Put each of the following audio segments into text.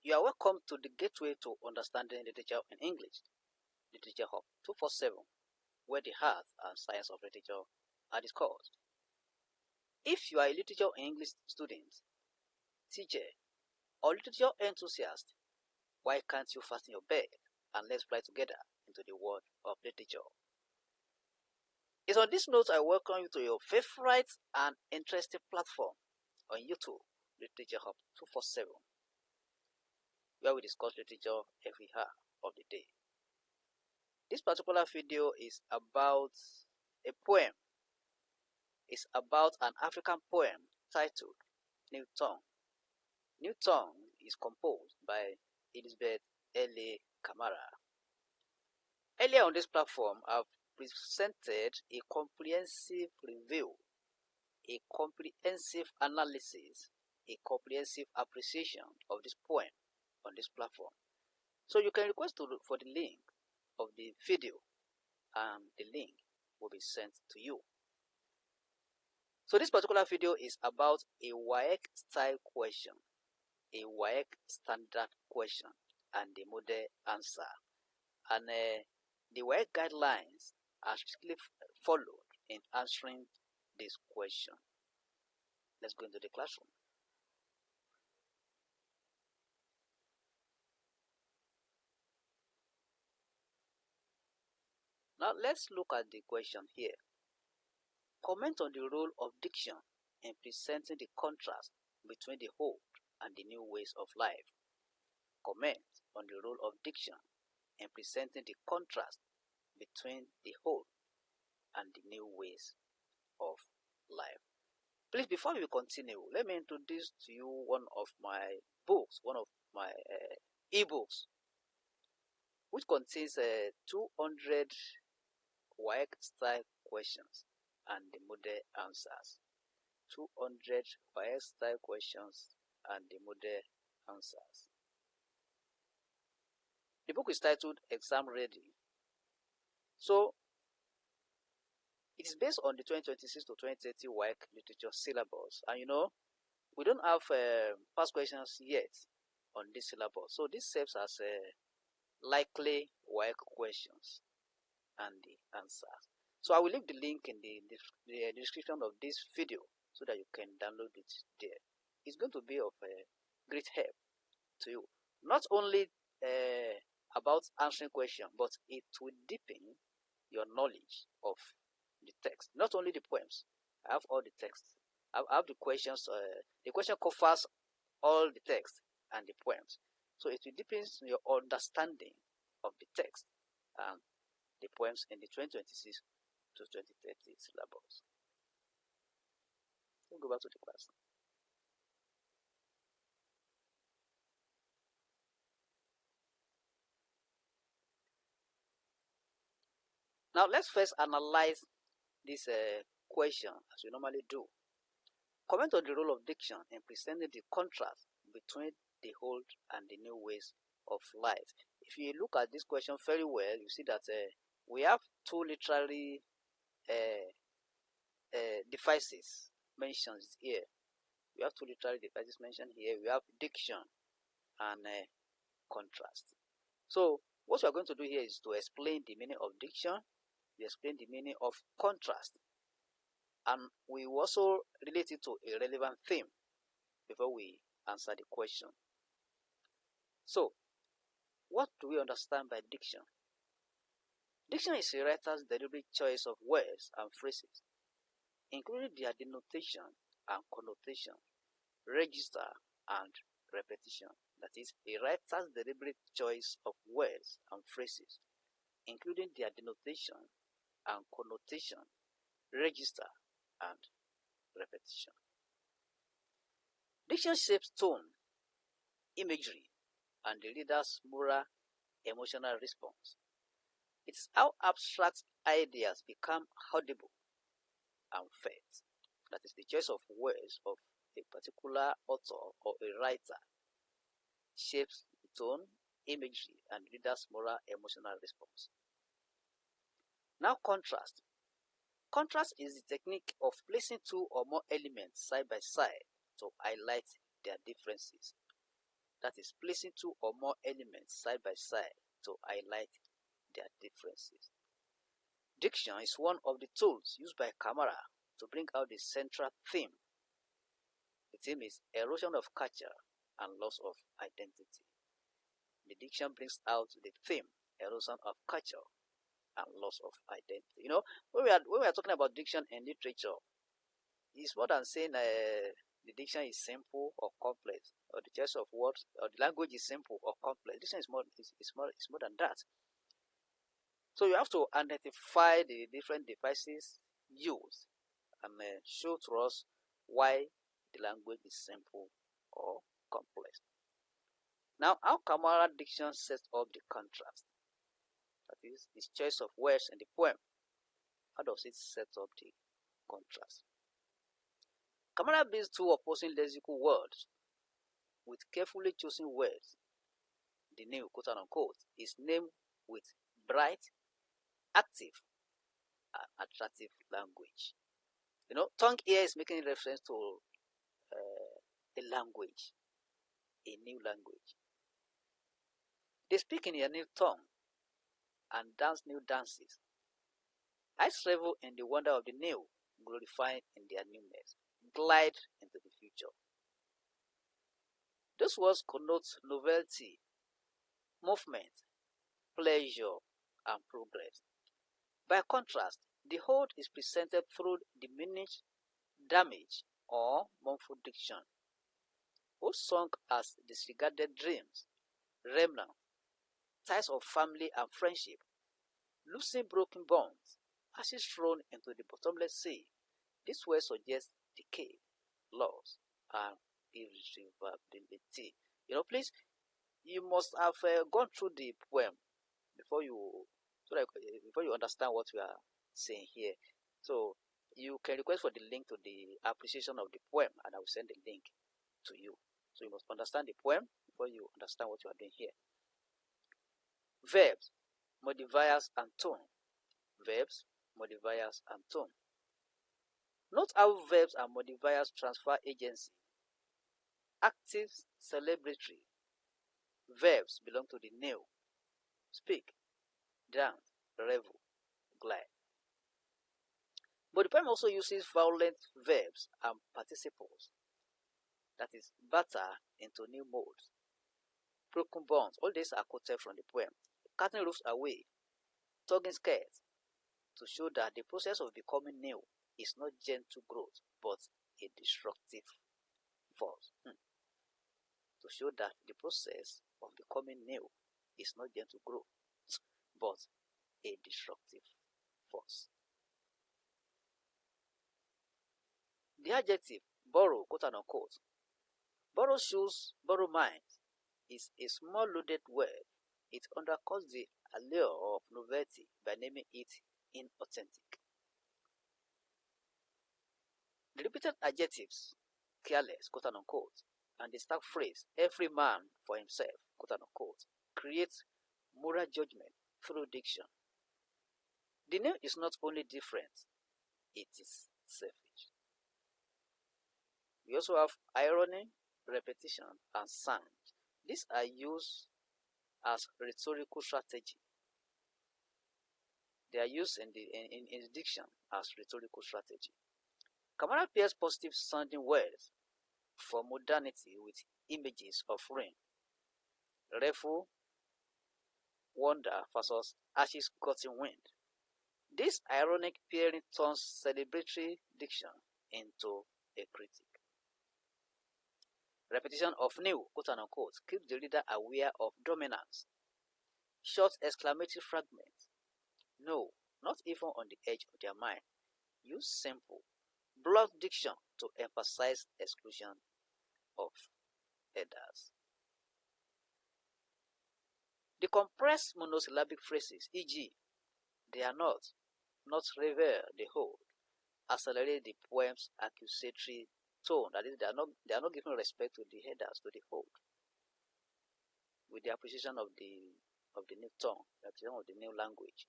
You are welcome to the Gateway to Understanding Literature in English, Literature Hub 247, where the art and science of literature are discussed. If you are a literature in English student, teacher, or literature enthusiast, why can't you fasten your belt and let's fly together into the world of literature? It's on this note I welcome you to your favorite and interesting platform on YouTube, Literature Hub 247, where we discuss literature every hour of the day. This particular video is about a poem. It's about an African poem titled New Tongue. New Tongue is composed by Elizabeth L.A. Kamara. Earlier on this platform, I've presented a comprehensive review, a comprehensive analysis, a comprehensive appreciation of this poem on this platform. So you can request for the link of the video and the link will be sent to you. So this particular video is about a Waec-style question, a Waec standard question and the model answer. And the Waec guidelines are strictly followed in answering this question. Let's go into the classroom. Now let's look at the question here. Comment on the role of diction in presenting the contrast between the old and the new ways of life. Comment on the role of diction in presenting the contrast between the old and the new ways of life. Please, before we continue, let me introduce to you one of my books, one of my ebooks, which contains 200 Waec-style questions and the model answers. 200 Waec-style questions and the model answers. The book is titled Exam Ready. So, it is based on the 2026 to 2030 Waec literature syllabus. And you know, we don't have past questions yet on this syllabus. So, this serves as likely Waec questions and the answers. So, I will leave the link in the description of this video so that you can download it there. It's going to be of great help to you. Not only about answering questions, but it will deepen your knowledge of the text. Not only the poems. I have all the text. I have the questions. The question covers all the text and the poems. So it will deepen your understanding of the text and the poems in the 2026 to 2030 syllabus. We'll go back to the class. Now let's first analyze this question as we normally do. Comment on the role of diction in presenting the contrast between the old and the new ways of life. If you look at this question very well, you see that we have two literary devices mentioned here. We have two literary devices mentioned here. We have diction and contrast. So what we are going to do here is to explain the meaning of diction. We explain the meaning of contrast, and we also relate it to a relevant theme before we answer the question. So, what do we understand by diction? Diction is a writer's deliberate choice of words and phrases, including their denotation and connotation, register and repetition. That is, a writer's deliberate choice of words and phrases, including their denotation and connotation, register and repetition. Diction shapes tone, imagery, and the reader's moral, emotional response. It is how abstract ideas become audible and felt. That is, the choice of words of a particular author or a writer shapes the tone, imagery, and reader's moral, emotional response. Now, contrast. Contrast is the technique of placing two or more elements side by side to highlight their differences. that is placing two or more elements side by side to highlight their differences. Diction is one of the tools used by Kamara to bring out the central theme. The theme is erosion of culture and loss of identity. The diction brings out the theme, erosion of culture and loss of identity. You know, when we are talking about diction and literature, it's more than saying the diction is simple or complex, or the choice of words, or the language is simple or complex. Diction is more than that. So you have to identify the different devices used and show to us why the language is simple or complex. Now, how Kamara diction sets up the contrast? That is, its choice of words in the poem. How does it set up the contrast? Kamara builds two opposing lexical words with carefully chosen words. The new quote unquote is named with bright, active, and attractive language. You know, tongue here is making reference to a language, a new language. They speak in a new tongue and dance new dances. I revel in the wonder of the new, glorified in their newness, glide into the future. Those words connote novelty, movement, pleasure, and progress. By contrast, the whole is presented through diminished, damaged, or mournful diction, whose sung as disregarded dreams, remnants, ties of family and friendship, losing broken bonds, ashes thrown into the bottomless sea. This word suggests decay, loss, and irretrievability. You know, please, you must have gone through the poem before you understand what we are saying here. So you can request for the link to the appreciation of the poem, and I will send the link to you. So you must understand the poem before you understand what you are doing here. Verbs, modifiers, and tone. Verbs, modifiers, and tone. Note how verbs and modifiers transfer agency. Active, celebratory. Verbs belong to the new. Speak, dance, revel, glide. But the poem also uses violent verbs and participles. That is, batter into new modes. Broken bonds. All these are quoted from the poem. Cutting roofs away. Tugging skirts. To show that the process of becoming new is not gentle growth, but a destructive force. To show that the process of becoming new is not gentle growth, but a destructive force. The adjective borrow, quote unquote. Borrow shoes, borrow minds is a small loaded word. It undercuts the allure of novelty by naming it inauthentic. The repeated adjectives, careless, quote unquote, and the stark phrase, every man for himself, quote unquote, creates moral judgment through diction. The name is not only different, it is selfish. We also have irony, repetition, and sound. These are used as rhetorical strategy. They are used in diction as rhetorical strategy. Kamara pairs positive sounding words for modernity with images of rain, revel, wonder versus ashes cutting wind. This ironic pairing turns celebratory diction into a critic. Repetition of new, quote unquote, keeps the reader aware of dominance. Short exclamatory fragments. No, not even on the edge of their mind. Use simple, blunt diction to emphasize exclusion of others. The compressed monosyllabic phrases, e.g., they are not revere the whole, accelerate the poem's accusatory tone. That is, they are not giving respect to the headers, to the whole, with the appreciation of the new tongue, the appreciation of the new language.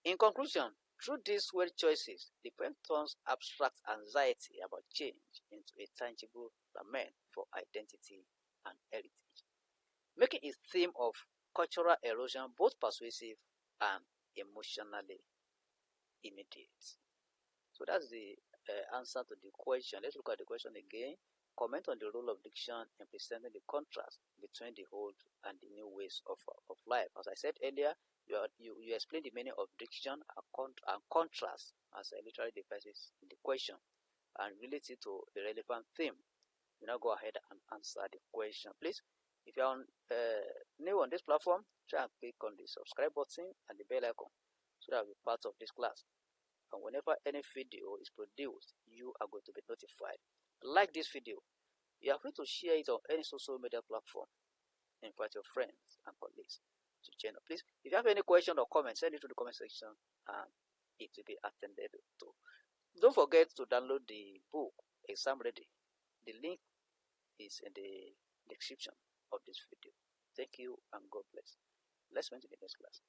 In conclusion, through these word choices, the poem turns abstract anxiety about change into a tangible lament for identity and heritage, making its theme of cultural erosion both persuasive and emotionally immediate. So that's the answer to the question. Let's look at the question again. Comment on the role of diction in presenting the contrast between the old and the new ways of life. As I said earlier, you explain the meaning of diction and contrast as a literary devices in the question and relate it to the relevant theme. You now go ahead and answer the question. Please, if you are new on this platform, try and click on the subscribe button and the bell icon so that you'll be part of this class. And whenever any video is produced, you are going to be notified. Like this video, you are free to share it on any social media platform. Invite your friends and colleagues to channel. Please, if you have any question or comment, send it to the comment section and it will be attended to. Don't forget to download the book Exam Ready. The link is in the description of this video. Thank you and God bless. Let's meet in the next class.